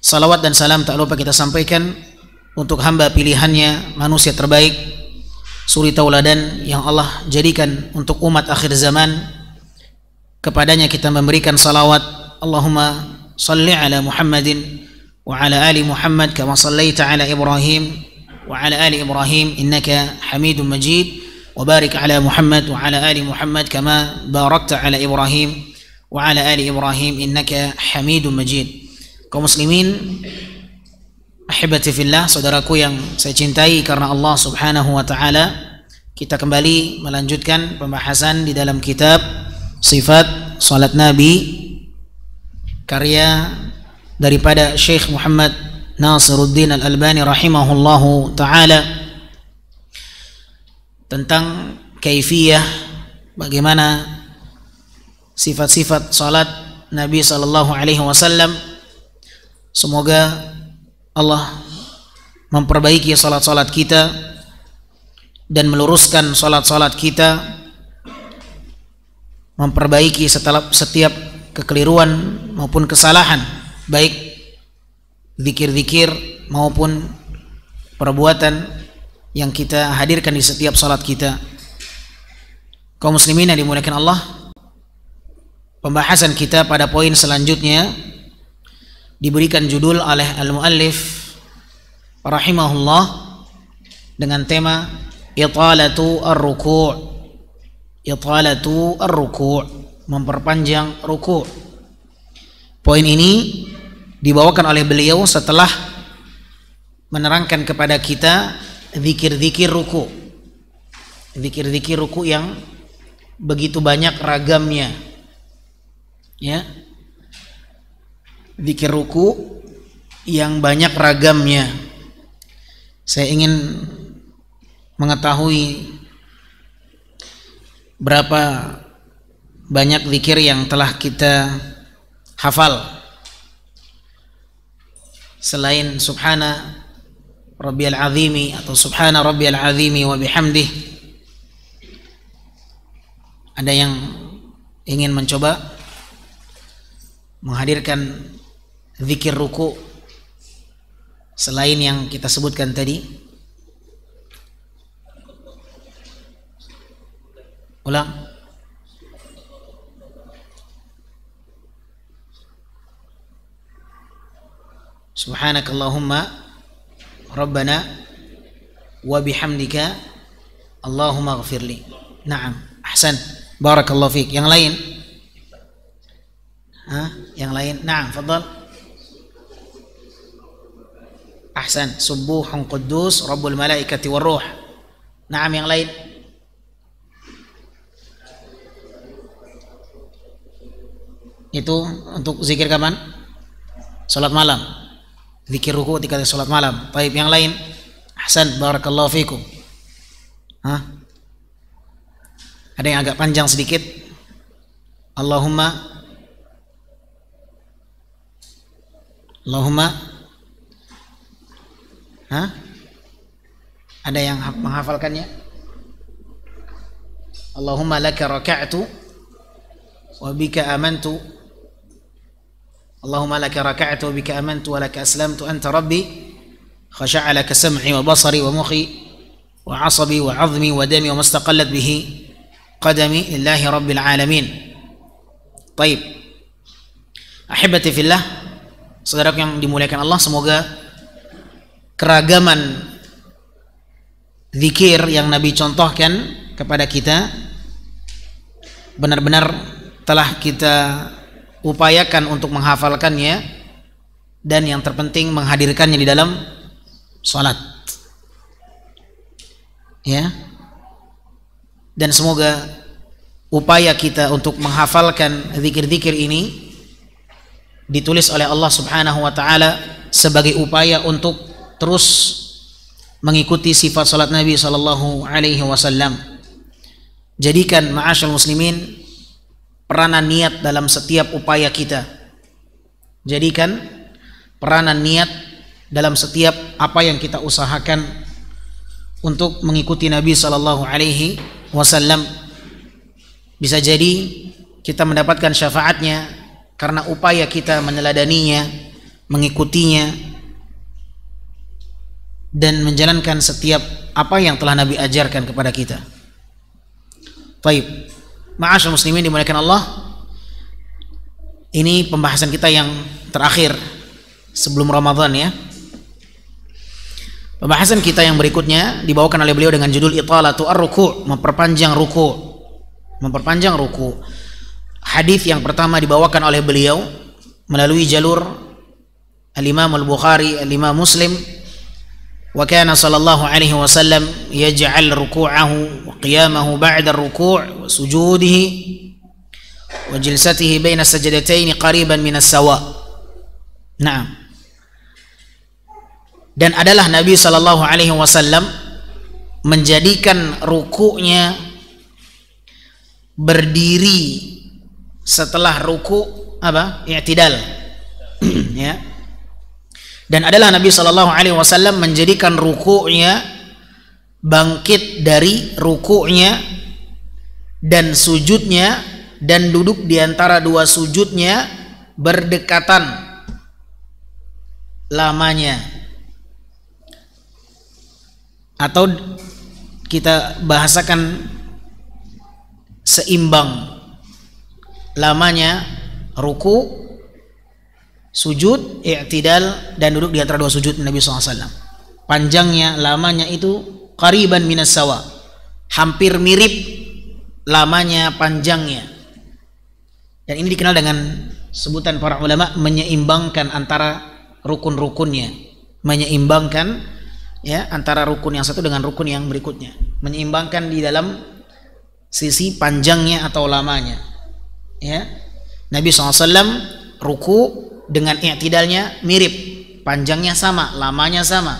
Salawat dan salam tak lupa kita sampaikan untuk hamba pilihannya, manusia terbaik, suri tauladan yang Allah jadikan untuk umat akhir zaman. Kepadanya kita memberikan salawat. Allahumma salli ala Muhammadin wa ala ali Muhammad kama sallaita ala Ibrahim wa ala ali Ibrahim innaka Hamidum Majid, wa barik ala Muhammad wa ala ali Muhammad kama barakta ala Ibrahim wa ala ali Ibrahim innaka Hamidum Majid. Kaum muslimin, ahibati fillah, saudaraku yang saya cintai karena Allah Subhanahu wa taala, kita kembali melanjutkan pembahasan di dalam kitab Sifat Salat Nabi, karya daripada Syekh Muhammad Nasiruddin Al-Albani rahimahullahu taala, tentang kaifiyah, bagaimana sifat-sifat salat Nabi sallallahu alaihi wasallam. Semoga Allah memperbaiki salat-salat kita dan meluruskan salat-salat kita, memperbaiki setiap kekeliruan maupun kesalahan, baik zikir-zikir maupun perbuatan yang kita hadirkan di setiap salat kita. Kaum muslimin yang dimuliakan Allah, pembahasan kita pada poin selanjutnya diberikan judul oleh al-muallif rahimahullah dengan tema italatu ar-ruku'. Italatu ar-ruku', memperpanjang ruku'. Poin ini dibawakan oleh beliau setelah menerangkan kepada kita zikir-zikir ruku'. Zikir-zikir ruku' yang begitu banyak ragamnya, ya. Zikir ruku yang banyak ragamnya. Saya ingin mengetahui berapa banyak zikir yang telah kita hafal selain subhana rabbiyal azimi atau subhana rabbiyal azimi wa bihamdih. Ada yang ingin mencoba menghadirkan zikir ruku selain yang kita sebutkan tadi? Ulang. Subhanakallahumma rabbana wa bihamdika Allahumma ghafirli. Naam, ahsan, barakallahu fiik. Yang lain? Yang lain? Naam, fadhal. Ahsan, subuhun quddus rabbul malaikati warruh. Naam, yang lain? Itu untuk zikir kapan? Salat malam. Zikir ruku ketika salat malam. Baik, yang lain? Ahsan, barakallahu fikum. Ada yang agak panjang sedikit. Allahumma ada yang menghafalkannya? Allahumma laka raka'tu wa bika amantu. Allahumma laka raka'tu wa bika amantu wa laka aslamtu anta rabbi khasha'a laka sam'i wa basari wa mukhi wa 'asabi wa 'azmi wa dami wa mastaqallat bihi qadami lillahi rabbil alamin. Baik. Ahibati fillah, saudaraku yang dimuliakan Allah, semoga keragaman zikir yang Nabi contohkan kepada kita benar-benar telah kita upayakan untuk menghafalkannya, dan yang terpenting menghadirkannya di dalam salat, ya. Dan semoga upaya kita untuk menghafalkan zikir-zikir ini ditulis oleh Allah Subhanahu wa taala sebagai upaya untuk terus mengikuti sifat salat Nabi sallallahu alaihi wasallam. Jadikan ma'asyal muslimin peranan niat dalam setiap upaya kita. Jadikan peranan niat dalam setiap apa yang kita usahakan untuk mengikuti Nabi sallallahu alaihi wasallam. Bisa jadi kita mendapatkan syafaatnya karena upaya kita meneladaninya, mengikutinya dan menjalankan setiap apa yang telah Nabi ajarkan kepada kita. Baik, ma'asyar muslimin dimuliakan Allah, ini pembahasan kita yang terakhir sebelum Ramadan ya. Pembahasan kita yang berikutnya dibawakan oleh beliau dengan judul Italatu ar-ruku', memperpanjang ruku'. Memperpanjang ruku'. Hadis yang pertama dibawakan oleh beliau melalui jalur Al-Imam Al-Bukhari, Al-Imam Muslim. Wa kana sallallahu alaihi wasallam yaj'al ruku'ahu wa qiyamahu ba'da ar-ruku' wa sujudihi wa jilsatihi baina sajdatayn qariban min as-sawa. Naam. Dan adalah Nabi sallallahu alaihi wasallam menjadikan ruku'nya berdiri setelah ruku' apa? I'tidal. Ya. Dan adalah Nabi sallallahu alaihi wasallam menjadikan ruku'nya bangkit dari ruku'nya dan sujudnya dan duduk di antara dua sujudnya berdekatan lamanya, atau kita bahasakan seimbang lamanya ruku', sujud, i'tidal, dan duduk di antara dua sujud Nabi SAW. Panjangnya, lamanya itu qariban minas sawa, hampir mirip lamanya, panjangnya. Dan ini dikenal dengan sebutan para ulama menyeimbangkan antara rukun-rukunnya, menyeimbangkan ya antara rukun yang satu dengan rukun yang berikutnya, menyeimbangkan di dalam sisi panjangnya atau lamanya. Ya, Nabi SAW ruku dengan i'tidalnya mirip, panjangnya sama, lamanya sama.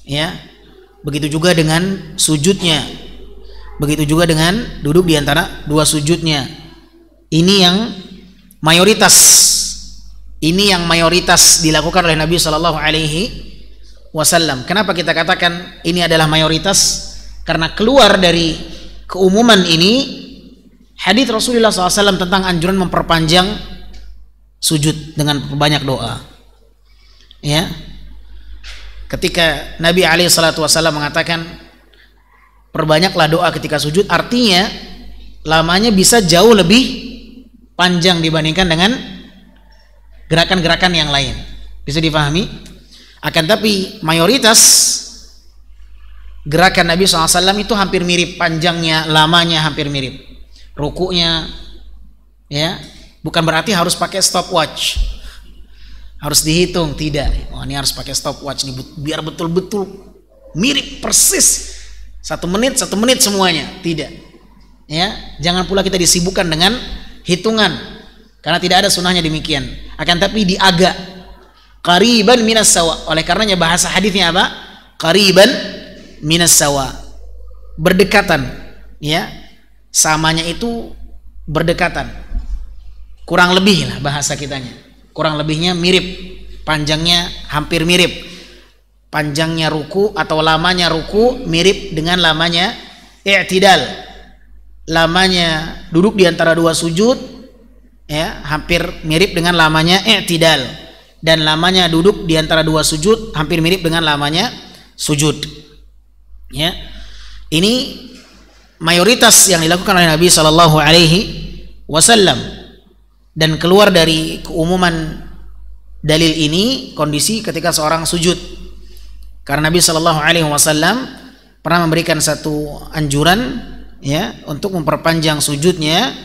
Ya, begitu juga dengan sujudnya, begitu juga dengan duduk di antara dua sujudnya. Ini yang mayoritas, ini yang mayoritas dilakukan oleh Nabi Shallallahu Alaihi Wasallam. Kenapa kita katakan ini adalah mayoritas? Karena keluar dari keumuman ini hadits Rasulullah SAW tentang anjuran memperpanjang sujud dengan banyak doa. Ya, ketika Nabi SAW mengatakan perbanyaklah doa ketika sujud, artinya lamanya bisa jauh lebih panjang dibandingkan dengan gerakan-gerakan yang lain. Bisa dipahami? Akan tapi mayoritas gerakan Nabi SAW itu hampir mirip, panjangnya, lamanya hampir mirip. Rukunya, ya, bukan berarti harus pakai stopwatch, harus dihitung, tidak. Oh, ini harus pakai stopwatch nih biar betul-betul mirip persis 1 menit semuanya, tidak. Ya, jangan pula kita disibukkan dengan hitungan, karena tidak ada sunnahnya demikian. Akan tapi diagak qariban minas sawa. Oleh karenanya bahasa hadisnya apa? Qariban minas sawa, berdekatan. Ya, samanya itu berdekatan, kurang lebih lah bahasa kitanya, kurang lebihnya mirip, panjangnya hampir mirip. Panjangnya ruku atau lamanya ruku mirip dengan lamanya i'tidal, lamanya duduk di antara dua sujud ya hampir mirip dengan lamanya i'tidal, dan lamanya duduk di antara dua sujud hampir mirip dengan lamanya sujud. Ya, ini mayoritas yang dilakukan oleh Nabi Shallallahu Alaihi Wasallam, dan keluar dari keumuman dalil ini kondisi ketika seorang sujud, karena Nabi Shallallahu Alaihi Wasallam pernah memberikan satu anjuran ya untuk memperpanjang sujudnya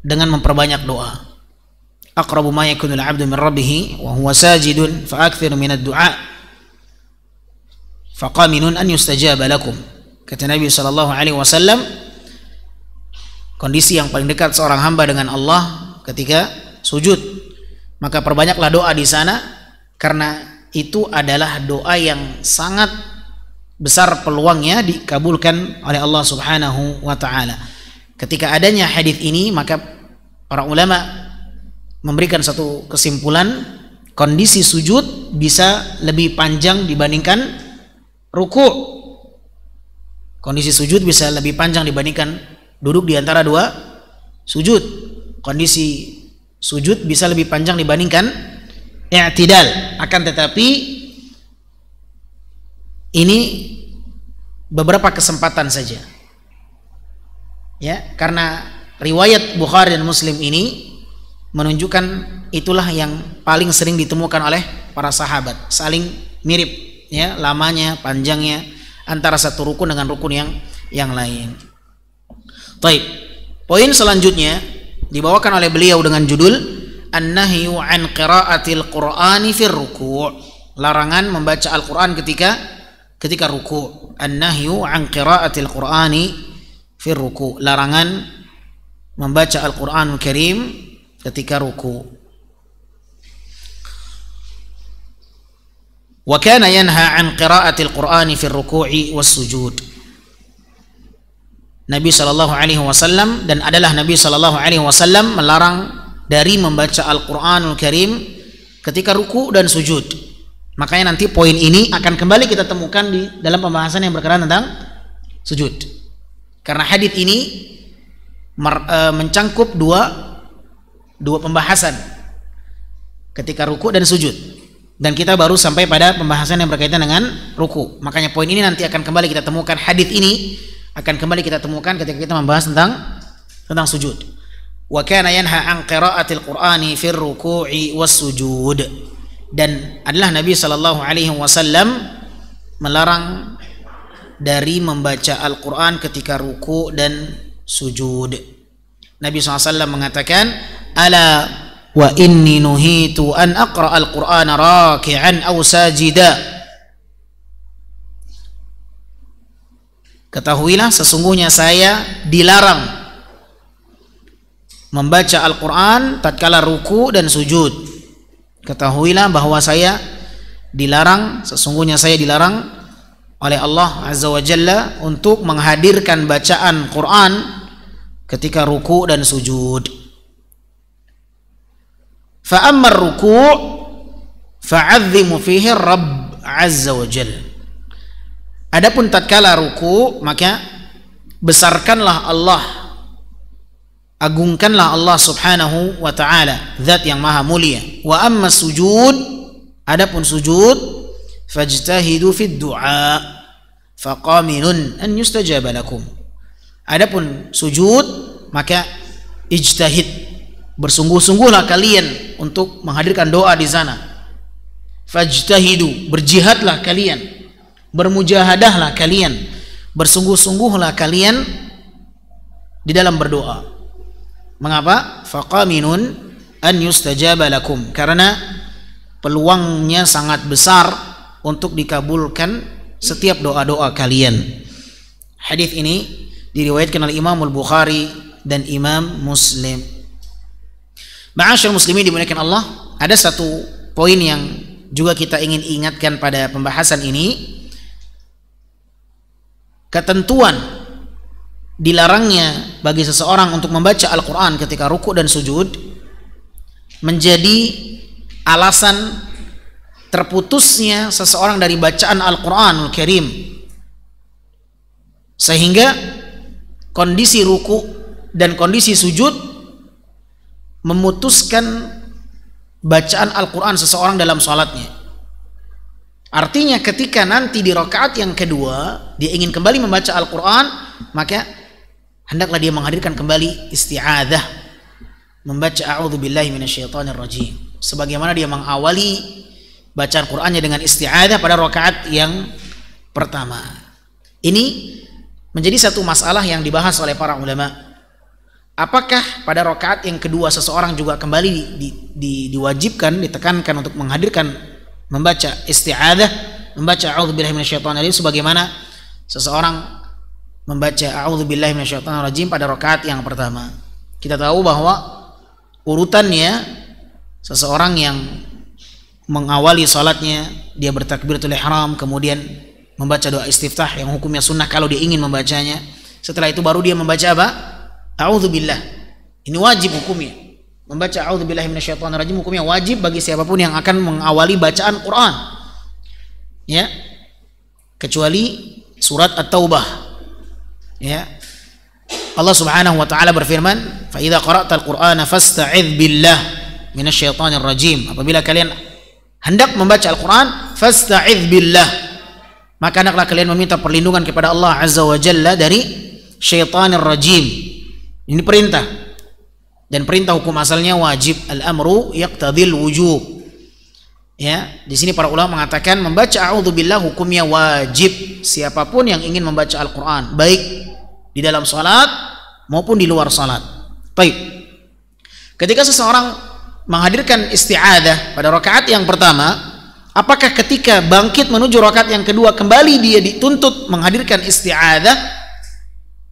dengan memperbanyak doa. Aqrabu ma yakunul 'abdu min rabbih wa huwa sajidun fa aktsiru minad du'a faqaminun an yustajaba lakum. Kata Nabi Shallallahu Alaihi Wasallam, kondisi yang paling dekat seorang hamba dengan Allah ketika sujud, maka perbanyaklah doa di sana, karena itu adalah doa yang sangat besar peluangnya dikabulkan oleh Allah Subhanahu wa Ta'ala. Ketika adanya hadis ini, maka para ulama memberikan satu kesimpulan, kondisi sujud bisa lebih panjang dibandingkan ruku'. Kondisi sujud bisa lebih panjang dibandingkan duduk di antara dua sujud. Kondisi sujud bisa lebih panjang dibandingkan i'tidal, akan tetapi ini beberapa kesempatan saja. Ya, karena riwayat Bukhari dan Muslim ini menunjukkan itulah yang paling sering ditemukan oleh para sahabat, saling mirip ya lamanya, panjangnya antara satu rukun dengan rukun yang lain. Baik. Poin selanjutnya dibawakan oleh beliau dengan judul An-nahyu an qiraatil Qur'ani fir ruku'. Larangan membaca Al-Qur'an ketika ruku'. An-nahyu an qiraatil Qur'ani fir ruku'. Larangan membaca Al-Qur'anul Karim ketika ruku'. Wa kana yanha an qiraatil Qur'ani fir ruku'i was sujud. Nabi sallallahu alaihi wasallam dan adalah Nabi sallallahu alaihi wasallam melarang dari membaca Al-Qur'anul Karim ketika ruku dan sujud. Makanya nanti poin ini akan kembali kita temukan di dalam pembahasan yang berkenaan tentang sujud. Karena hadits ini mencangkup dua pembahasan ketika ruku dan sujud. Dan kita baru sampai pada pembahasan yang berkaitan dengan ruku. Makanya poin ini nanti akan kembali kita temukan, hadits ini akan kembali kita temukan ketika kita membahas tentang sujud. Wa kana yanha an qiraatil Qur'ani fir ruku'i was sujud. Dan adalah Nabi sallallahu alaihi wasallam melarang dari membaca Al-Qur'an ketika ruku dan sujud. Nabi SAW mengatakan, "Ala wa inni nuhitu an aqra al-Qur'ana raki'an aw sajida." Ketahuilah sesungguhnya saya dilarang membaca Al-Quran tatkala ruku dan sujud. Ketahuilah bahwa saya dilarang, sesungguhnya saya dilarang oleh Allah Azza wa Jalla untuk menghadirkan bacaan Quran ketika ruku dan sujud. Fa amma ruku' fa'azzimu fihi Rabb Azza wa Jalla. Adapun tatkala ruku, maka besarkanlah Allah, agungkanlah Allah Subhanahu wa ta'ala, zat yang maha mulia. Wa amma sujud, adapun sujud, fajtahidu fid du'a faqaminun an yustajaba lakum. Adapun sujud, maka ijtahid, bersungguh-sungguhlah kalian untuk menghadirkan doa di sana. Fajtahidu, berjihadlah kalian, bermujahadahlah kalian, bersungguh-sungguhlah kalian di dalam berdoa. Mengapa? Faqaminun an yustajaba lakum, karena peluangnya sangat besar untuk dikabulkan setiap doa-doa kalian. Hadis ini diriwayatkan oleh Imam Al-Bukhari dan Imam Muslim. Ma'asyarul muslimin dimuliakan Allah, ada satu poin yang juga kita ingin ingatkan pada pembahasan ini. Ketentuan dilarangnya bagi seseorang untuk membaca Al-Quran ketika ruku dan sujud menjadi alasan terputusnya seseorang dari bacaan Al-Quranul Karim, sehingga kondisi ruku dan kondisi sujud memutuskan bacaan Al-Quran seseorang dalam sholatnya. Artinya ketika nanti di rakaat yang kedua dia ingin kembali membaca Al-Quran, maka hendaklah dia menghadirkan kembali isti'adzah, membaca a'udzubillahi minasyaitonirrajim, sebagaimana dia mengawali bacaan Qur'annya dengan isti'adzah pada rakaat yang pertama. Ini menjadi satu masalah yang dibahas oleh para ulama. Apakah pada rakaat yang kedua seseorang juga kembali diwajibkan, ditekankan untuk menghadirkan membaca isti'adzah, membaca a'udzubillahi minasyaitonirrajim sebagaimana seseorang membaca a'udzubillahi minasyaitonirrajim pada rakaat yang pertama. Kita tahu bahwa urutannya seseorang yang mengawali salatnya dia bertakbiratul ihram, kemudian membaca doa istiftah yang hukumnya sunnah kalau dia ingin membacanya. Setelah itu baru dia membaca apa? A'udzubillah. Ini wajib hukumnya. Membaca a'udzubillahi minasyaitonirrajim hukumnya wajib bagi siapapun yang akan mengawali bacaan Quran. Ya. Kecuali surat At-Taubah. Ya. Allah Subhanahu wa taala berfirman, "Fa idza qara'tal Qur'ana fasta'idz billah minasyaitonirrajim." Apabila kalian hendak membaca Al-Quran, fasta'idz billah, maka hendaklah kalian meminta perlindungan kepada Allah Azza wa Jalla dari syaitanir rajim. Ini perintah, dan perintah hukum asalnya wajib, al-amru yaqtadil wujub. Ya, di sini para ulama mengatakan membaca a'udzubillah hukumnya wajib siapapun yang ingin membaca Al-Quran, baik di dalam salat maupun di luar salat. Baik. Ketika seseorang menghadirkan isti'adzah pada rakaat yang pertama, apakah ketika bangkit menuju rakaat yang kedua kembali dia dituntut menghadirkan isti'adzah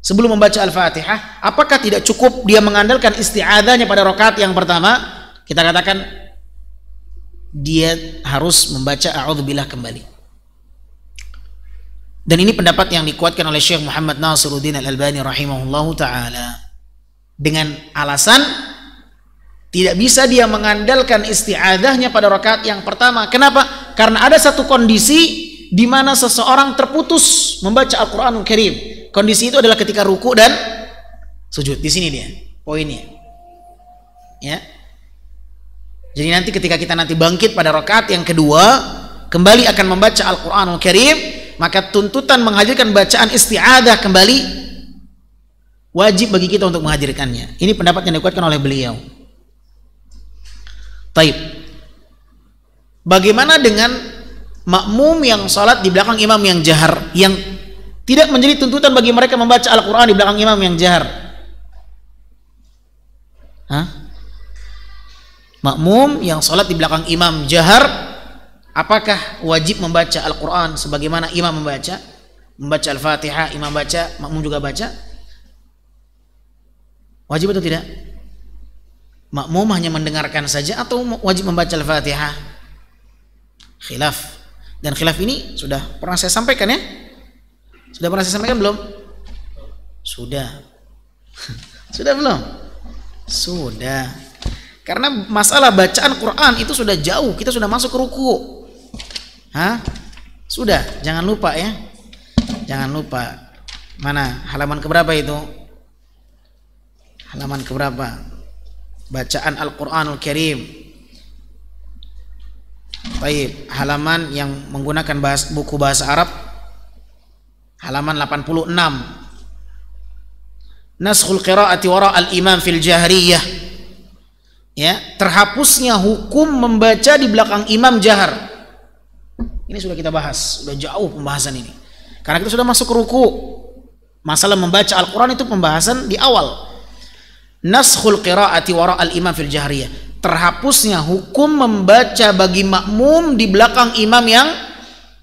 sebelum membaca Al-Fatihah? Apakah tidak cukup dia mengandalkan isti'adzahnya pada rakaat yang pertama? Kita katakan dia harus membaca a'udzubillah kembali. Dan ini pendapat yang dikuatkan oleh Syekh Muhammad Nasiruddin Al-Albani rahimahullahu taala, dengan alasan tidak bisa dia mengandalkan isti'adzahnya pada rakaat yang pertama. Kenapa? Karena ada satu kondisi di mana seseorang terputus membaca Al-Qur'anul Karim. Kondisi itu adalah ketika ruku dan sujud. Di sini dia poinnya. Ya. Jadi nanti ketika kita nanti bangkit pada rakaat yang kedua, kembali akan membaca Al-Qur'anul Karim, maka tuntutan menghadirkan bacaan isti'adzah kembali wajib bagi kita untuk menghadirkannya. Ini pendapat yang dikuatkan oleh beliau. Taib. Bagaimana dengan makmum yang salat di belakang imam yang jahar, yang tidak menjadi tuntutan bagi mereka membaca Al-Quran di belakang imam yang jahar? Makmum yang salat di belakang imam jahar, apakah wajib membaca Al-Quran sebagaimana imam membaca Al-Fatihah, imam baca, makmum juga baca? Wajib atau tidak? Makmum hanya mendengarkan saja atau wajib membaca Al-Fatihah? Khilaf. Dan khilaf ini sudah pernah saya sampaikan ya? Sudah pernah saya sampaikan belum? Sudah. Sudah belum? Sudah. Karena masalah bacaan Quran itu sudah jauh, kita sudah masuk ke ruku. Sudah, jangan lupa ya. Jangan lupa. Mana halaman keberapa itu? Halaman keberapa? Bacaan Al-Quranul Karim. Baik, halaman yang menggunakan buku bahasa Arab, halaman 86. Naskhul qiraati wara al-imam fil jahriyah. Ya, terhapusnya hukum membaca di belakang imam jahar. Ini sudah kita bahas, sudah jauh pembahasan ini. Karena kita sudah masuk ke ruku. Masalah membaca Al-Quran itu pembahasan di awal. Naskhul qiraati wara al-imam fil jahriyah, terhapusnya hukum membaca bagi makmum di belakang imam yang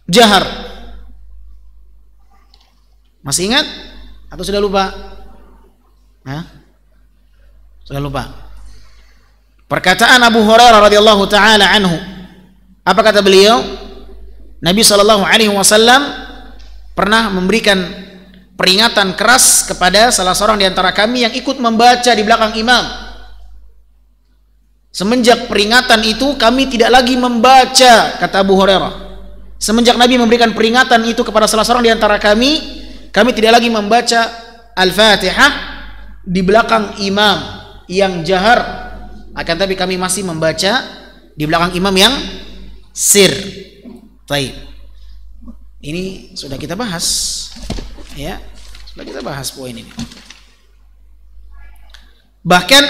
jahar. Masih ingat atau sudah lupa? Sudah lupa. Perkataan Abu Hurairah radhiyallahu taala anhu, apa kata beliau? Nabi sallallahu alaihi wasallam pernah memberikan peringatan keras kepada salah seorang di antara kami yang ikut membaca di belakang imam. Semenjak peringatan itu kami tidak lagi membaca, kata Abu Hurairah. Semenjak Nabi memberikan peringatan itu kepada salah seorang di antara kami tidak lagi membaca Al-Fatihah di belakang imam yang jahar, akan tapi kami masih membaca di belakang imam yang sir. Baik. Ini sudah kita bahas. Ya, sudah kita bahas poin ini. Bahkan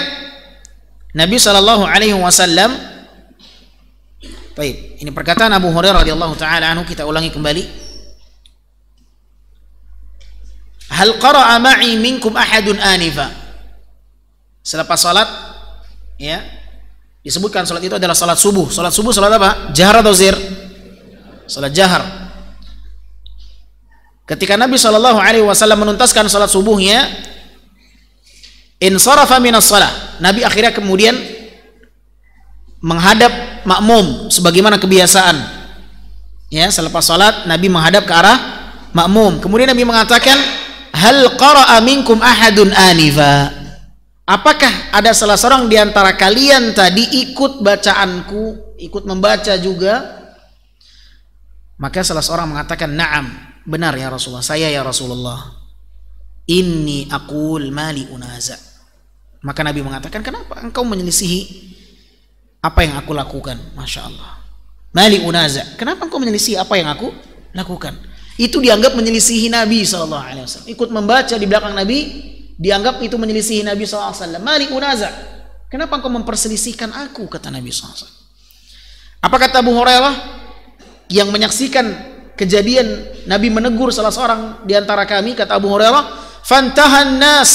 Nabi sallallahu alaihi wasallam, baik, ini perkataan Abu Hurairah radhiyallahu taala anhu, kita ulangi kembali. Hal qara'a ma'i minkum ahadun anifa. Selepas salat, ya, disebutkan salat itu adalah salat subuh. Salat subuh salat apa? Jahar atau sir? Salat jahar. Ketika Nabi sallallahu alaihi wasallam menuntaskan salat subuhnya, insarafa minas shalah, Nabi akhirnya kemudian menghadap makmum sebagaimana kebiasaan. Ya, selepas salat Nabi menghadap ke arah makmum. Kemudian Nabi mengatakan, "Hal qara'a minkum ahadun anifa?" Apakah ada salah seorang di antara kalian tadi ikut bacaanku, ikut membaca juga? Maka salah seorang mengatakan, "Na'am, benar ya Rasulullah, saya ya Rasulullah. Inni aqul mali unaza." Maka Nabi mengatakan, "Kenapa engkau menyelisihi apa yang aku lakukan?" Masya Allah. Mali unaza. Kenapa engkau menyelisih apa yang aku lakukan? Itu dianggap menyelisihi Nabi SAW. Ikut membaca di belakang Nabi dianggap itu menyelisihi Nabi SAW. Mali unaza. Kenapa engkau memperselisihkan aku, kata Nabi SAW. Apa kata Abu Hurairah yang menyaksikan kejadian Nabi menegur salah seorang di antara kami, kata Abu Hurairah, fantahan nas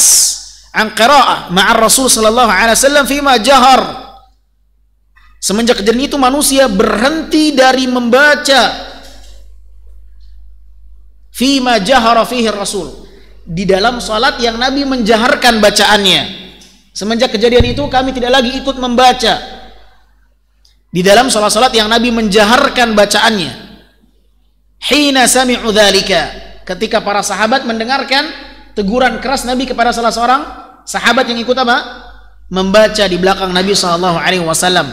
an qira'ah ma'ar Rasul sallallahu alaihi wasallam fima jahar. Semenjak kejadian itu manusia berhenti dari membaca fima jahara fihi Rasul, di dalam salat yang Nabi menjaharkan bacaannya. Semenjak kejadian itu kami tidak lagi ikut membaca di dalam salat-salat yang Nabi menjaharkan bacaannya. Hina sami'u dzalika, ketika para sahabat mendengarkan teguran keras Nabi kepada salah seorang sahabat yang ikut apa? Membaca di belakang Nabi sallallahu alaihi wasallam.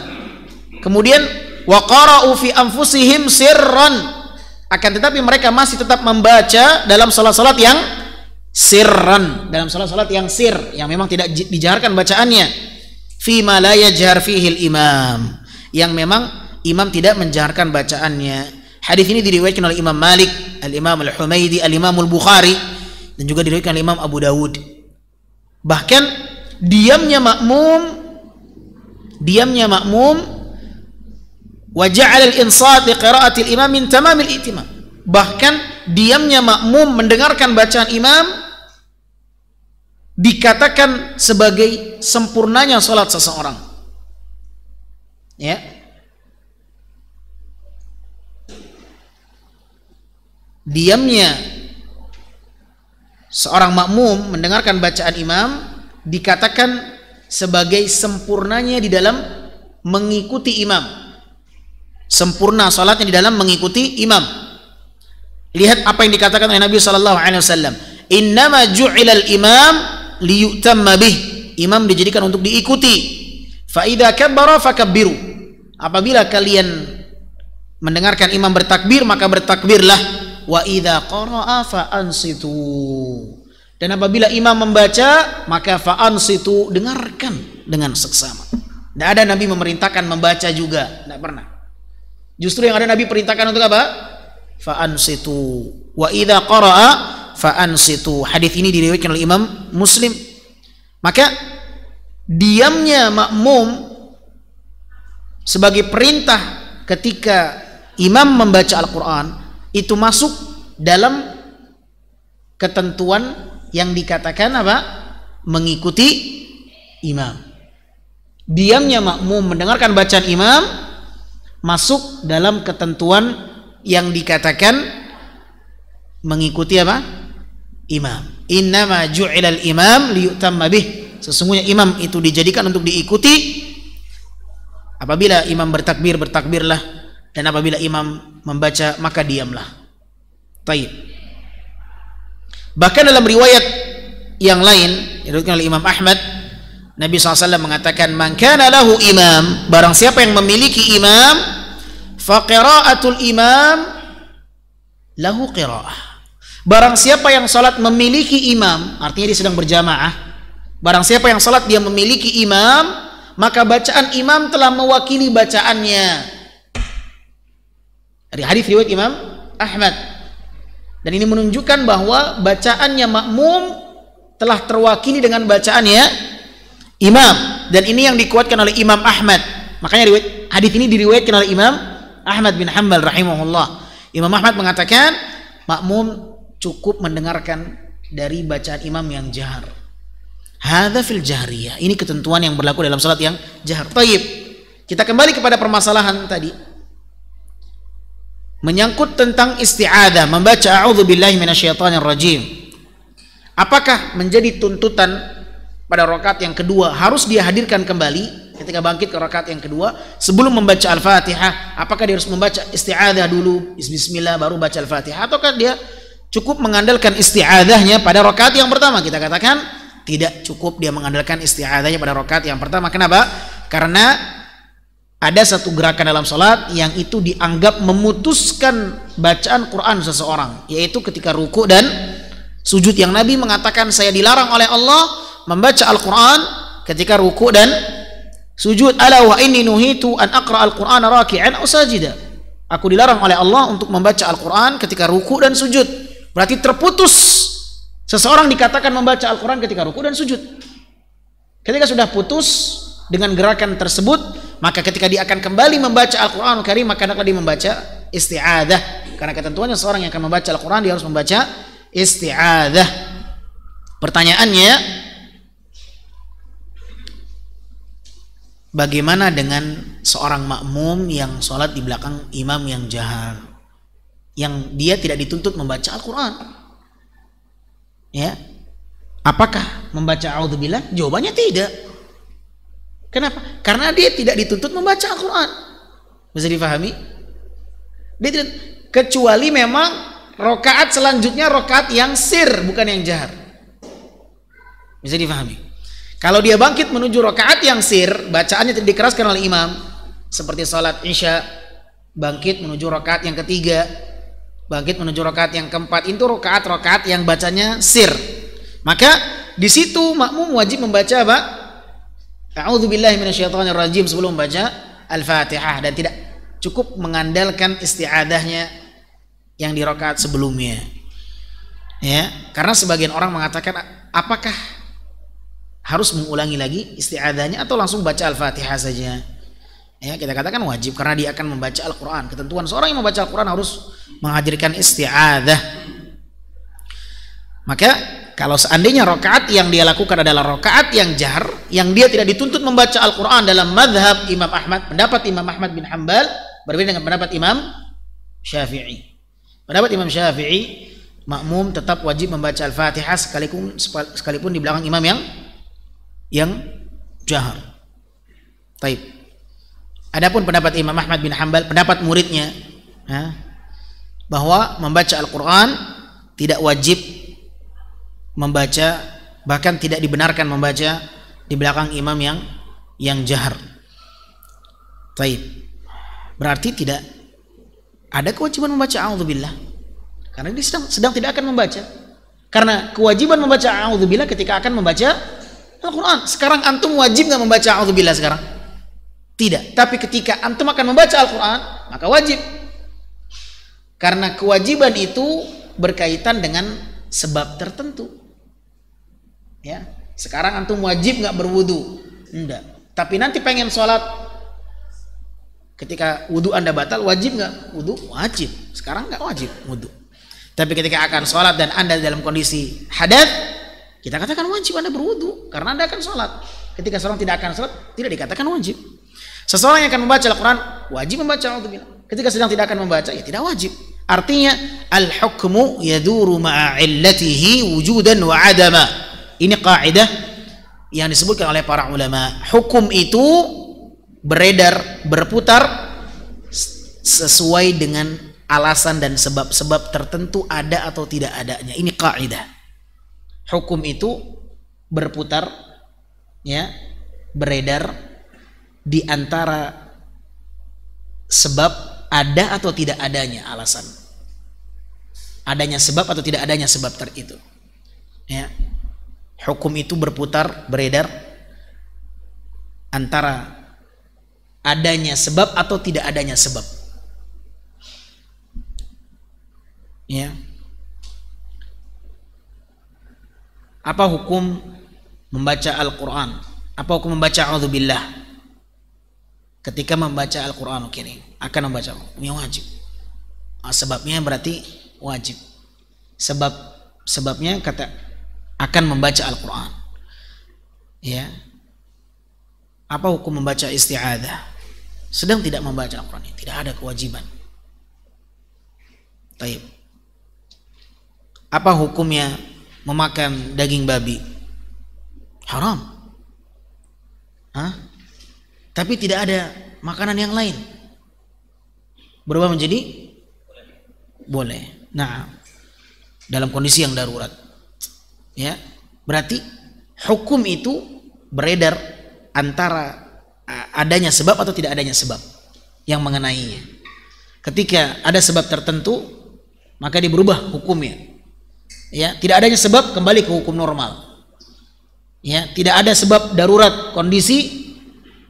Kemudian wa qara'u fi anfusihim sirran, akan tetapi mereka masih tetap membaca dalam salat-salat yang sirran, dalam salat-salat yang sir, yang memang tidak dijaharkan bacaannya. Fi ma la yajhar fihi al-imam, yang memang imam tidak menjaharkan bacaannya. Hadis ini diriwayatkan oleh Imam Malik, Al-Imam Al-Humaidi, Al-Imam Al-Bukhari, dan juga diriwayatkan oleh Imam Abu Dawud. Bahkan diamnya makmum wa ja'ala al-insat li qira'ati al-imam min tamam al-i'timam. Bahkan diamnya makmum mendengarkan bacaan imam dikatakan sebagai sempurnanya salat seseorang. Ya. Diamnya seorang makmum mendengarkan bacaan imam dikatakan sebagai sempurnanya di dalam mengikuti imam. Sempurna salatnya di dalam mengikuti imam. Lihat apa yang dikatakan oleh Nabi sallallahu alaihi wasallam, innama ju'ilal imam liyutamma bih, imam dijadikan untuk diikuti. Fa idza kabbara fakabbiru, apabila kalian mendengarkan imam bertakbir maka bertakbirlah. Wa idza qara'a fa ansitu, dan apabila imam membaca maka fa ansitu, dengarkan dengan seksama. Tidak ada Nabi memerintahkan membaca juga, tidak pernah. Justru yang ada Nabi perintahkan untuk apa? Fa ansitu. Wa idza qara'a fa ansitu. Hadis ini diriwayatkan oleh Imam Muslim. Maka diamnya makmum sebagai perintah ketika imam membaca Al-Quran itu masuk dalam ketentuan yang dikatakan apa? Mengikuti imam. Diamnya makmum mendengarkan bacaan imam masuk dalam ketentuan yang dikatakan mengikuti apa? Imam. Innama ju'ilal imam liyutamma bih. Sesungguhnya imam itu dijadikan untuk diikuti. Apabila imam bertakbir, bertakbirlah, dan apabila imam membaca maka diamlah. Taib. Bahkan dalam riwayat yang lain diriwayatkan oleh Imam Ahmad, Nabi SAW mengatakan, man kana lahu imam, barang siapa yang memiliki imam, fa qira'atul imam lahu qira'ah. Barang siapa yang salat memiliki imam, artinya dia sedang berjamaah. Barang siapa yang salat dia memiliki imam, maka bacaan imam telah mewakili bacaannya. Dari hadis riwayat Imam Ahmad. Dan ini menunjukkan bahwa bacaannya makmum telah terwakili dengan bacaannya imam, dan ini yang dikuatkan oleh Imam Ahmad. Makanya hadis ini diriwayatkan oleh Imam Ahmad bin Hanbal rahimahullah. Imam Ahmad mengatakan makmum cukup mendengarkan dari bacaan imam yang jahar. Hadza fil jahriyah. Ini ketentuan yang berlaku dalam salat yang jahar. Taib. Kita kembali kepada permasalahan tadi. Menyangkut tentang isti'adzah, membaca a'udzubillahi minasyaitonir rajim. Apakah menjadi tuntutan pada rakaat yang kedua harus dia hadirkan kembali ketika bangkit ke rakaat yang kedua sebelum membaca Al-Fatihah? Apakah dia harus membaca isti'adzah dulu, bismillah, baru baca Al-Fatihah, ataukah dia cukup mengandalkan isti'adzahnya pada rakaat yang pertama? Kita katakan tidak cukup dia mengandalkan isti'adzahnya pada rakaat yang pertama. Kenapa? Karena ada satu gerakan dalam salat yang itu dianggap memutuskan bacaan Quran seseorang, yaitu ketika ruku dan sujud, yang Nabi mengatakan saya dilarang oleh Allah membaca Al-Quran ketika ruku dan sujud. Ala wa inni nuhitu an aqra al-Qur'ana raki'an aw sajida. Aku dilarang oleh Allah untuk membaca Al-Quran ketika ruku dan sujud. Berarti terputus seseorang dikatakan membaca Al-Quran ketika ruku dan sujud. Ketika sudah putus dengan gerakan tersebut, maka ketika dia akan kembali membaca Al-Quran Karim, maka hendaklah dia membaca isti'adah. Karena ketentuannya seorang yang akan membaca Al-Quran, dia harus membaca isti'adah. Pertanyaannya, bagaimana dengan seorang makmum yang sholat di belakang imam yang jahar, yang dia tidak dituntut membaca Al-Quran? Ya, apakah membaca a'udzubillah? Jawabannya tidak. Kenapa? Karena dia tidak dituntut membaca Al-Quran. Bisa difahami? Dia tidak, kecuali memang rokaat selanjutnya rokaat yang sir, bukan yang jahar. Bisa difahami? Kalau dia bangkit menuju rokaat yang sir, bacaannya tidak dikeraskan oleh imam, seperti sholat isya, bangkit menuju rokaat yang ketiga, bangkit menuju rokaat yang keempat, itu rokaat yang bacanya sir. Maka di situ makmum wajib membaca apa? A'udzubillahi minasyaitonirrajim sebelum membaca Al-Fatihah, dan tidak cukup mengandalkan isti'adahnya yang di rakaat sebelumnya. Ya, karena sebagian orang mengatakan, apakah harus mengulangi lagi isti'adahnya atau langsung baca Al-Fatihah saja? Ya, kita katakan wajib karena dia akan membaca Al-Quran. Ketentuan seorang yang membaca Al-Quran harus menghadirkan isti'adah. Maka kalau seandainya rakaat yang dia lakukan adalah rakaat yang jahar, yang dia tidak dituntut membaca Al-Quran dalam madhab Imam Ahmad, pendapat Imam Ahmad bin Hanbal berbeda dengan pendapat Imam Syafi'i. Pendapat Imam Syafi'i, makmum tetap wajib membaca Al-Fatihah sekalipun di belakang imam yang jahar. Taib. Adapun pendapat Imam Ahmad bin Hanbal, pendapat muridnya, bahwa membaca Al-Quran tidak wajib membaca, bahkan tidak dibenarkan membaca di belakang imam yang jahar. Taib. Berarti tidak ada kewajiban membaca a'udzubillah, karena dia sedang tidak akan membaca. Karena kewajiban membaca a'udzubillah ketika akan membaca Al-Quran. Sekarang antum wajib nggak membaca a'udzubillah sekarang? Tidak. Tapi ketika antum akan membaca Al-Quran, maka wajib. Karena kewajiban itu berkaitan dengan sebab tertentu. Ya, sekarang antum wajib nggak berwudu? Enggak. Tapi nanti pengen sholat, ketika wudu anda batal, wajib nggak wudu? Wajib. Sekarang nggak wajib wudu. Tapi ketika akan sholat dan anda dalam kondisi hadat, kita katakan wajib anda berwudu karena anda akan sholat. Ketika seorang tidak akan sholat, tidak dikatakan wajib. Seseorang yang akan membaca Al-Quran wajib membaca a'udzubillah. Ketika sedang tidak akan membaca, ya tidak wajib. Artinya al-hukmu yaduru ma'a illatihi wujudan wa adama. Ini kaidah yang disebutkan oleh para ulama. Hukum itu beredar, berputar sesuai dengan alasan dan sebab-sebab tertentu ada atau tidak adanya. Ini kaidah. Hukum itu berputar, ya, beredar di antara sebab ada atau tidak adanya alasan, adanya sebab atau tidak adanya sebab itu. Ya, hukum itu berputar, beredar antara adanya sebab atau tidak adanya sebab. Ya, apa hukum membaca Al-Quran? Apa hukum membaca a'udzubillah? Ketika membaca Al-Quran Karim, akan membaca yang wajib. Sebabnya berarti wajib. Sebabnya kata akan membaca Al-Quran. Ya. Apa hukum membaca isti'adah? Sedang tidak membaca Al-Quran, tidak ada kewajiban. Taib. Apa hukumnya memakan daging babi? Haram. Tapi tidak ada makanan yang lain, berubah menjadi boleh. Nah, dalam kondisi yang darurat, ya, berarti hukum itu beredar antara adanya sebab atau tidak adanya sebab yang mengenainya. Ketika ada sebab tertentu, maka dia berubah hukumnya. Ya, tidak adanya sebab, kembali ke hukum normal. Ya, tidak ada sebab darurat kondisi,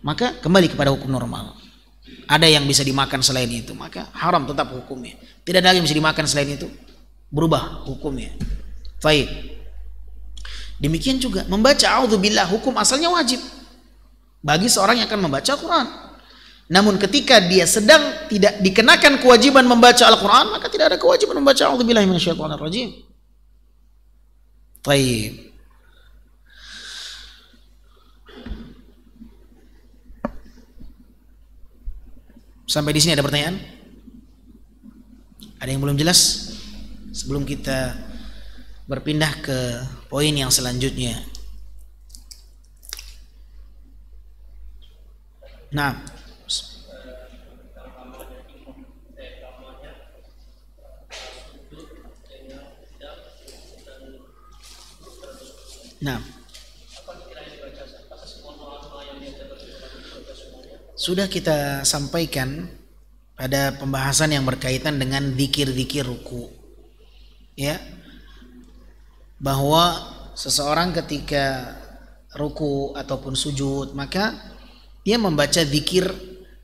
maka kembali kepada hukum normal. ada yang bisa dimakan selain itu, maka haram tetap hukumnya. Tidak ada yang bisa dimakan selain itu, berubah hukumnya. Baik. Demikian juga membaca a'udzubillah, hukum asalnya wajib bagi seorang yang akan membaca Al-Quran. Namun ketika dia sedang tidak dikenakan kewajiban membaca Al-Quran, maka tidak ada kewajiban membaca a'udzubillahi minasyaitonirrajim. Baik. Sampai di sini ada pertanyaan? Ada yang belum jelas? Sebelum kita berpindah ke poin yang selanjutnya. Nah, sudah kita sampaikan pada pembahasan yang berkaitan dengan zikir-zikir ruku, ya, bahwa seseorang ketika ruku ataupun sujud maka dia membaca zikir,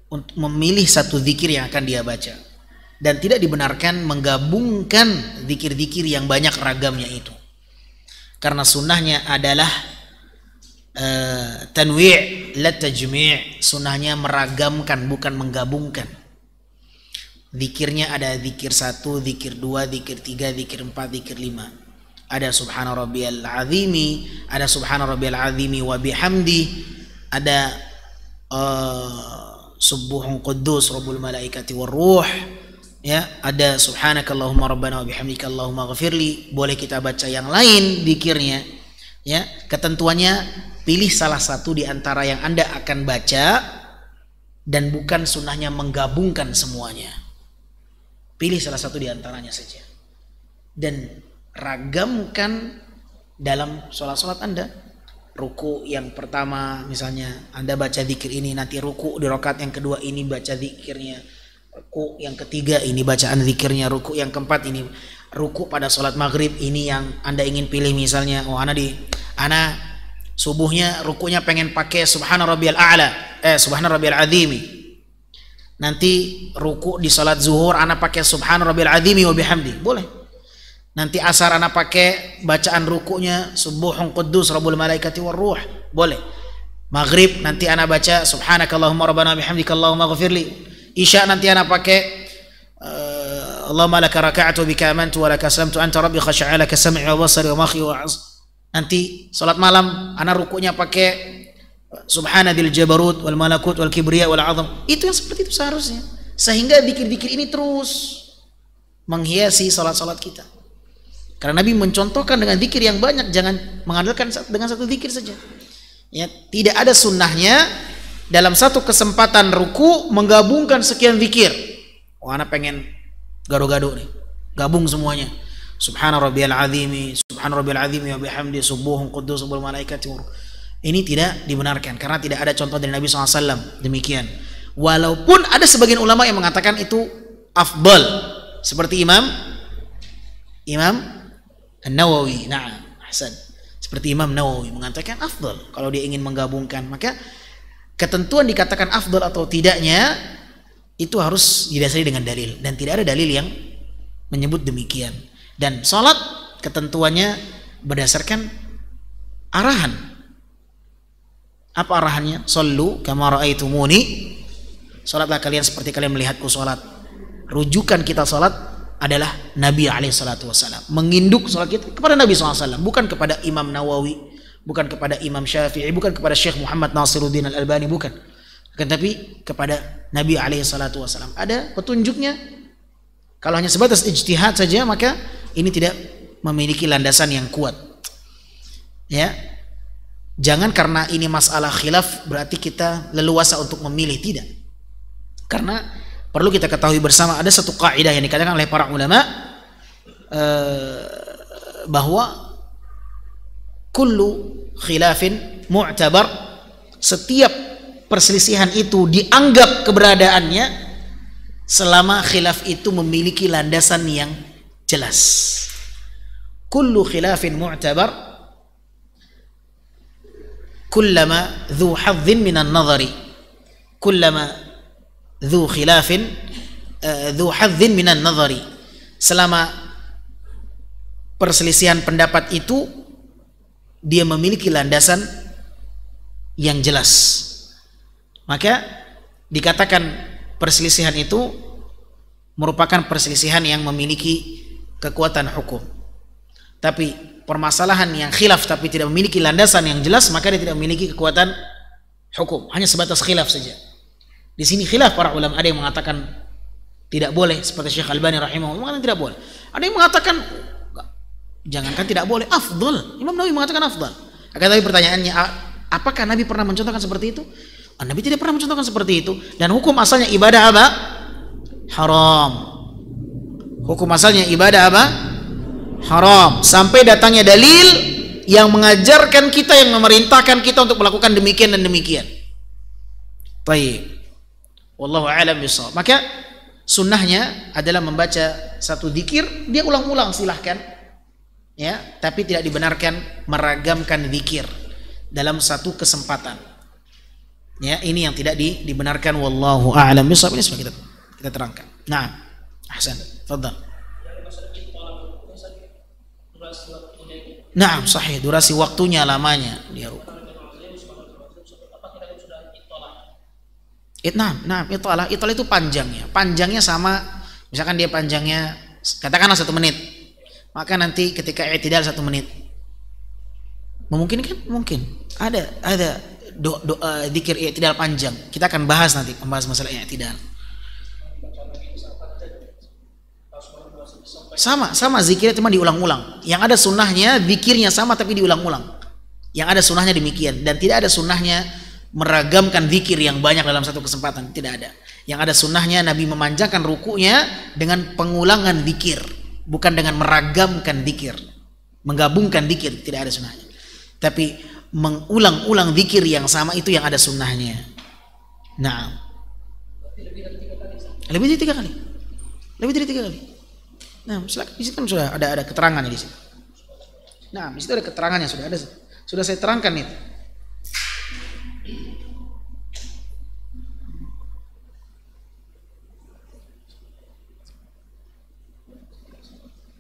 untuk memilih satu zikir yang akan dia baca, dan tidak dibenarkan menggabungkan zikir-zikir yang banyak ragamnya itu, karena sunnahnya adalah tanwi' la tajmi', sunnahnya meragamkan bukan menggabungkan. Zikirnya ada zikir 1, zikir 2, zikir 3, zikir 4, zikir 5. Ada subhana rabbiyal azimi, ada subhana rabbiyal azimi wa bihamdi, ada subuhun quddus rabbul malaikati war ruh, ya, ada subhanakallahumma rabbana wa bihamdika allahumma ghafirli. Boleh kita baca yang lain zikirnya, ya. Ketentuannya pilih salah satu di antara yang Anda akan baca, dan bukan sunnahnya menggabungkan semuanya. Pilih salah satu di antaranya saja dan ragamkan dalam sholat-sholat Anda. Ruku yang pertama misalnya Anda baca zikir ini, nanti ruku di rakaat yang kedua ini baca zikirnya, ruku yang ketiga ini bacaan zikirnya, ruku yang keempat ini, ruku pada sholat maghrib ini yang Anda ingin pilih. Misalnya, oh ana subuhnya rukunya pengen pakai subhana rabbiyal a'la, subhana rabbiyal azimi. Nanti ruku di salat zuhur ana pakai subhana rabbiyal azimi wa bihamdi, boleh. Nanti asar ana pakai bacaan rukunya subuhun quddus rabbul malaikati war ruh, boleh. Maghrib nanti ana baca subhanakallahumma rabbana bihamdika allahumma ghafirli. Isya nanti ana pakai Allahumma laka raka'tu bika amantu wa laka aslamtu anta rabbi khasha'a laka sam'i wa basari wa makhi wa Nanti salat malam ana rukunya pakai subhanadzil jabarut wal malakut wal kibriya wal azam. Itu yang seperti itu seharusnya, sehingga zikir-zikir ini terus menghiasi salat-salat kita. Karena Nabi mencontohkan dengan zikir yang banyak, jangan mengandalkan dengan satu zikir saja. Ya, tidak ada sunnahnya dalam satu kesempatan ruku menggabungkan sekian zikir. Oh, ana pengen gado-gado nih, gabung semuanya. Subhana rabbiyal azimi, subhana rabbiyal azimi wa bihamdi, subuhun quddus rabbul malaikati war ruh. Ini tidak dibenarkan karena tidak ada contoh dari Nabi SAW demikian. Walaupun ada sebagian ulama yang mengatakan itu afdal, seperti Imam An-Nawawi. Nah, Hasan. Seperti Imam Nawawi mengatakan afdal kalau dia ingin menggabungkan. Maka ketentuan dikatakan afdal atau tidaknya itu harus didasari dengan dalil, dan tidak ada dalil yang menyebut demikian. Dan sholat ketentuannya berdasarkan arahan. Apa arahannya? Sallu kama ra'aitumuni, sholatlah kalian seperti kalian melihatku sholat. Rujukan kita sholat adalah Nabi SAW. Menginduk sholat kita kepada Nabi SAW, bukan kepada Imam Nawawi, bukan kepada Imam Syafi'i, bukan kepada Syekh Muhammad Nasiruddin Al-Albani, bukan. Tetapi kepada Nabi SAW. Ada petunjuknya. Kalau hanya sebatas ijtihad saja, maka ini tidak memiliki landasan yang kuat. Ya, jangan karena ini masalah khilaf berarti kita leluasa untuk memilih, tidak. Karena perlu kita ketahui bersama ada satu kaidah yang dikatakan oleh para ulama bahwa kullu khilafin mu'tabar, setiap perselisihan itu dianggap keberadaannya selama khilaf itu memiliki landasan yang jelas. Kullu khilafin mu'tabar kullama dhu hadzin minan nadhari, kullama dzu khilafin dzu hadzin minan nadhari. Selama perselisihan pendapat itu dia memiliki landasan yang jelas, maka dikatakan perselisihan itu merupakan perselisihan yang memiliki kekuatan hukum. Tapi permasalahan yang khilaf tapi tidak memiliki landasan yang jelas, maka dia tidak memiliki kekuatan hukum, hanya sebatas khilaf saja. Di sini khilaf para ulama, ada yang mengatakan tidak boleh seperti Syekh Albani rahimahullah mengatakan tidak boleh. Ada yang mengatakan jangankan tidak boleh, afdal. Imam Nawawi mengatakan afdal. Akan tapi pertanyaannya, apakah Nabi pernah mencontohkan seperti itu? Nabi tidak pernah mencontohkan seperti itu. Dan hukum asalnya ibadah apa? Haram. Hukum asalnya ibadah apa? Haram. Sampai datangnya dalil yang mengajarkan kita, yang memerintahkan kita untuk melakukan demikian dan demikian. Baik. Wallahu a'lam bishawab. Maka sunnahnya adalah membaca satu dzikir, dia ulang-ulang silahkan, ya, tapi tidak dibenarkan meragamkan dzikir dalam satu kesempatan. Ya, ini yang tidak dibenarkan. Wallahu a'lam bishawab. Ini sudah kita terangkan. Nah, ahsan. Tafadhal. Nah, sahih, durasi waktunya lamanya dia rukuk. Nah, italah itu panjangnya. Panjangnya sama, misalkan dia panjangnya katakanlah 1 menit. Maka nanti ketika i'tidal 1 menit. Memungkinkan? Mungkin. Ada doa dzikir i'tidal panjang. Kita akan bahas nanti, membahas masalah i'tidal. Sama zikirnya cuma diulang-ulang. Yang ada sunnahnya zikirnya sama tapi diulang-ulang. Yang ada sunnahnya demikian, dan tidak ada sunnahnya meragamkan zikir yang banyak dalam satu kesempatan, tidak ada. Yang ada sunnahnya Nabi memanjangkan rukunya dengan pengulangan zikir, bukan dengan meragamkan zikir, menggabungkan zikir, tidak ada sunnahnya. Tapi mengulang-ulang zikir yang sama itu yang ada sunnahnya. Nah, lebih dari 3 kali. Lebih dari 3 kali. Nah, silakan, di situ kan sudah ada keterangannya di situ. Nah, di situ ada keterangannya, sudah saya terangkan itu.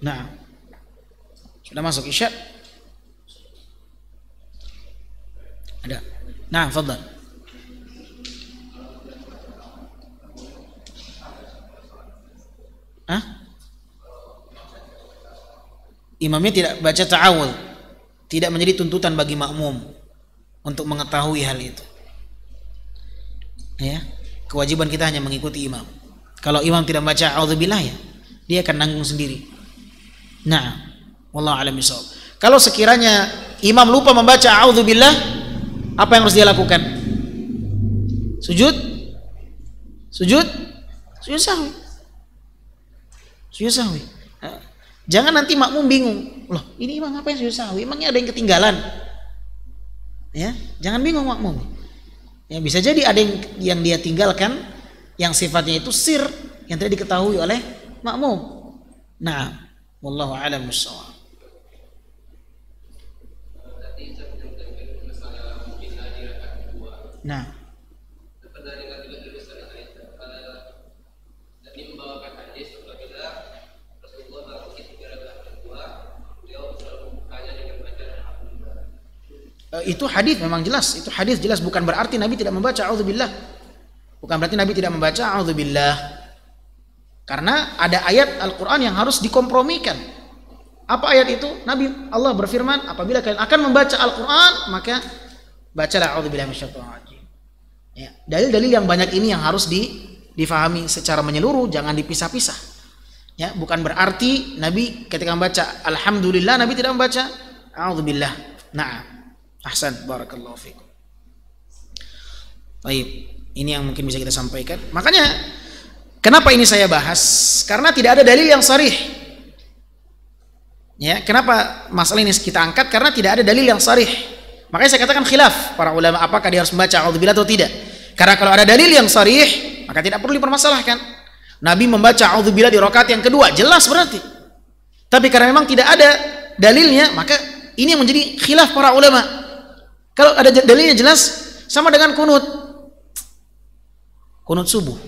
Nah, sudah masuk isya? Ada. Nah, fadhal. Imamnya tidak baca ta'awudz, tidak menjadi tuntutan bagi makmum untuk mengetahui hal itu. Ya, kewajiban kita hanya mengikuti imam. Kalau imam tidak baca a'udzubillah, ya, dia akan nanggung sendiri. Nah, wallahu a'lam bishawab. Kalau sekiranya imam lupa membaca a'udzubillah, apa yang harus dia lakukan? Sujud sahwi. Sujud sahwi. Jangan nanti makmum bingung. Loh, ini imam ngapain sujud sahwi? Emangnya ada yang ketinggalan? Ya, jangan bingung makmum. Ya, bisa jadi ada yang dia tinggalkan yang sifatnya itu sir yang tidak diketahui oleh makmum. Nah, wallahu a'lam bishawab. Nah, itu hadis memang jelas, itu hadis jelas, bukan berarti Nabi tidak membaca a'udzubillah. Bukan berarti Nabi tidak membaca a'udzubillah. Karena ada ayat Al-Qur'an yang harus dikompromikan. Apa ayat itu? Allah berfirman, apabila kalian akan membaca Al-Qur'an, maka bacalah a'udzubillahi minasyaitonir rajim. Ya, dalil-dalil yang banyak ini yang harus difahami secara menyeluruh, jangan dipisah-pisah. Ya, bukan berarti Nabi ketika membaca alhamdulillah Nabi tidak membaca a'udzubillah. Na'am. Ahsan, barakallahu fikum. Baik, ini yang mungkin bisa kita sampaikan. Makanya kenapa ini saya bahas? Karena tidak ada dalil yang sharih. Ya, kenapa masalah ini kita angkat? Karena tidak ada dalil yang sharih. Makanya saya katakan khilaf para ulama apakah dia harus membaca a'udzubillah atau tidak. Karena kalau ada dalil yang sharih, maka tidak perlu dipermasalahkan. Nabi membaca a'udzubillah di rakaat yang kedua, jelas berarti. Tapi karena memang tidak ada dalilnya, maka ini yang menjadi khilaf para ulama. Kalau ada dalilnya jelas, sama dengan kunut subuh.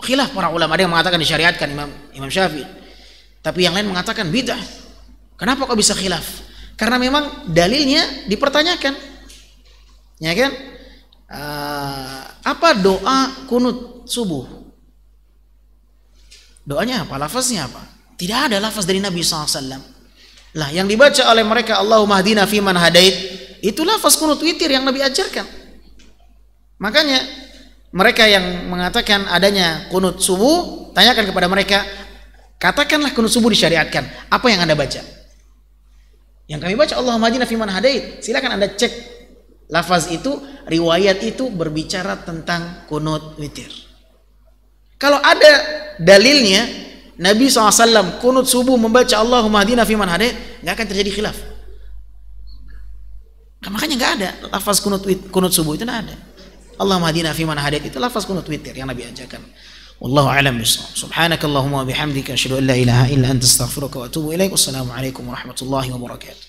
Khilaf para ulama, ada yang mengatakan disyariatkan, Imam Syafi'i. Tapi yang lain mengatakan bid'ah. Kenapa kok bisa khilaf? Karena memang dalilnya dipertanyakan. Ya kan? Apa doa kunut subuh? Doanya apa? Lafaznya apa? Tidak ada lafaz dari Nabi SAW. Lah, yang dibaca oleh mereka Allahumma hdina fiman hadait, itu lafaz kunut witir yang Nabi ajarkan. Makanya mereka yang mengatakan adanya kunut subuh, tanyakan kepada mereka, katakanlah kunut subuh disyariatkan, apa yang Anda baca? Yang kami baca Allahumma hdina fiman hadait. Silakan Anda cek lafaz itu, riwayat itu berbicara tentang kunut witir. Kalau ada dalilnya Nabi SAW kunut subuh membaca Allahumma hdina fiman hadait, nggak akan terjadi khilaf. Makanya nggak ada lafaz kunut subuh, itu nggak ada. Allahumma hdina fiman hadait itu lafaz kunut witir yang Nabi ajarkan. Wallahu a'lam bishawab. Subhanakallahumma wa bihamdika asyhadu an la ilaha illa anta astaghfiruka wa atubu ilaik. Wassalamu alaikum warahmatullahi wabarakatuh.